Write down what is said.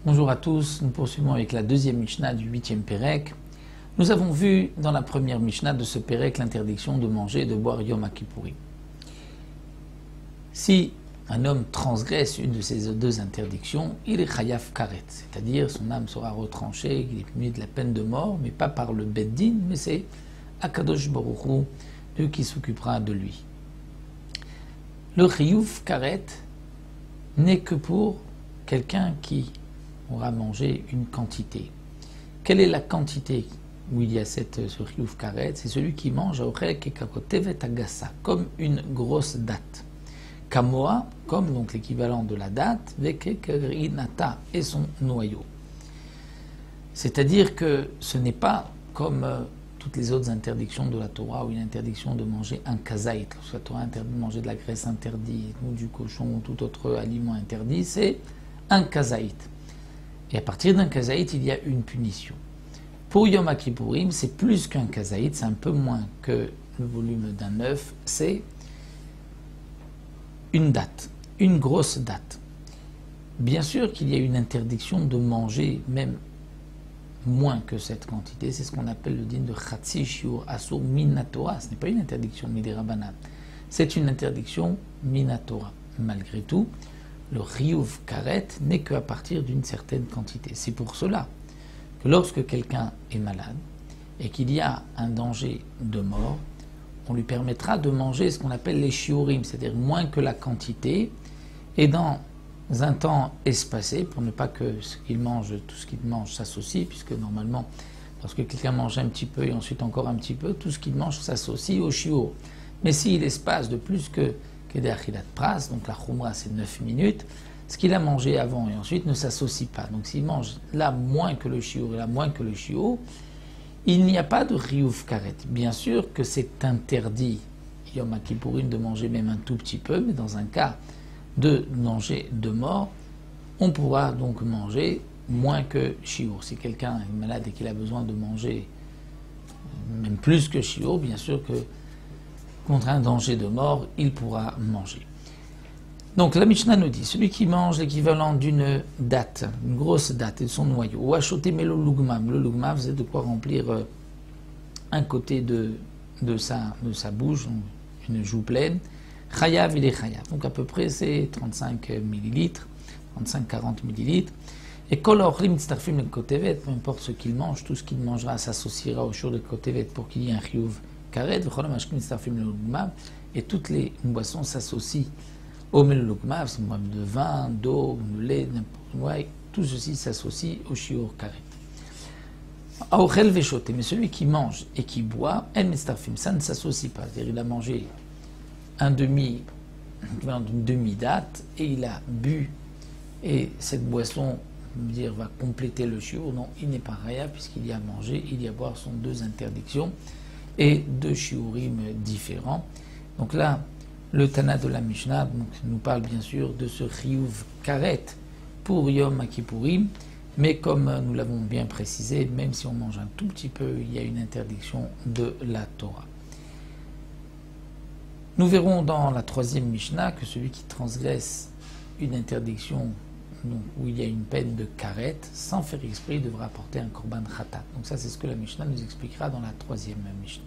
Bonjour à tous, nous poursuivons avec la deuxième Mishnah du 8e Pérec. Nous avons vu dans la première Mishnah de ce Pérec l'interdiction de manger et de boire Yom Kippourim. Si un homme transgresse une de ces deux interdictions, il est Chayav Karet, c'est-à-dire son âme sera retranchée, il est puni de la peine de mort, mais pas par le Beddin, mais c'est Akadosh Baruch Hu, Dieu qui s'occupera de lui. Le Chiyuv Karet n'est que pour quelqu'un qui aura mangé une quantité. Quelle est la quantité où il y a ce Chiyuv Karet? C'est celui qui mange comme une grosse date. Kamoa, comme donc l'équivalent de la date, Vekekerinata et son noyau. C'est-à-dire que ce n'est pas comme toutes les autres interdictions de la Torah, ou une interdiction de manger un kazaït. Lorsque la Torah interdit de manger de la graisse interdite, ou du cochon, ou tout autre aliment interdit, c'est un kazaït. Et à partir d'un kazaït, il y a une punition. Pour Yom Kippourim, c'est plus qu'un kazaït, c'est un peu moins que le volume d'un œuf, c'est une date, une grosse date. Bien sûr qu'il y a une interdiction de manger même moins que cette quantité, c'est ce qu'on appelle le din de Chatzi Shiur Asur Minatora. Ce n'est pas une interdiction Midirabanan, c'est une interdiction Minatora. Malgré tout, le Chiyuv Karet n'est qu'à partir d'une certaine quantité. C'est pour cela que lorsque quelqu'un est malade et qu'il y a un danger de mort, on lui permettra de manger ce qu'on appelle les shiurim, c'est-à-dire moins que la quantité, et dans un temps espacé, pour ne pas que ce qu'il mange, tout ce qu'il mange s'associe, puisque normalement, lorsque quelqu'un mange un petit peu et ensuite encore un petit peu, tout ce qu'il mange s'associe au shiur. Mais s'il espace de plus que des achilat pras, donc la khumra c'est 9 minutes, ce qu'il a mangé avant et ensuite ne s'associe pas. Donc s'il mange là moins que le shiur et là moins que le shiur, il n'y a pas de Chiyuv Karet. Bien sûr que c'est interdit, Yom Kippourim, de manger même un tout petit peu, mais dans un cas de danger de mort, on pourra donc manger moins que shiur. Si quelqu'un est malade et qu'il a besoin de manger même plus que shiur, bien sûr que contre un danger de mort, il pourra manger. Donc la Mishnah nous dit, celui qui mange l'équivalent d'une date, une grosse date et son noyau, ou achoté melo lugmam, le lugmam c'est de quoi remplir un côté de sa bouche, une joue pleine, chayav il est chayav, donc à peu près c'est 35 millilitres, 35-40 millilitres, et kol orlim tztarfim le kotevet, peu importe ce qu'il mange, tout ce qu'il mangera s'associera au shur de kotevet pour qu'il y ait un chiyuv karet, et toutes les boissons s'associent au melulukmav, c'est de vin, d'eau, de lait, n'importe quoi, tout ceci s'associe au shiur karet. Aochel veshote, mais celui qui mange et qui boit, el mestafim, ça ne s'associe pas, c'est-à-dire il a mangé une demi-date et il a bu, et cette boisson va compléter le shiur. Non, il n'est pas raya puisqu'il y a mangé, il y a boire, sont deux interdictions et deux shiurim différents. Donc là, le Tana de la Mishnah nous parle bien sûr de ce Chiyuv Karet pour Yom Kippourim, mais comme nous l'avons bien précisé, même si on mange un tout petit peu, il y a une interdiction de la Torah. Nous verrons dans la troisième Mishnah que celui qui transgresse une interdiction où il y a une peine de Karet, sans faire exprès, devra apporter un korban khatat. Donc ça c'est ce que la Mishnah nous expliquera dans la troisième Mishnah.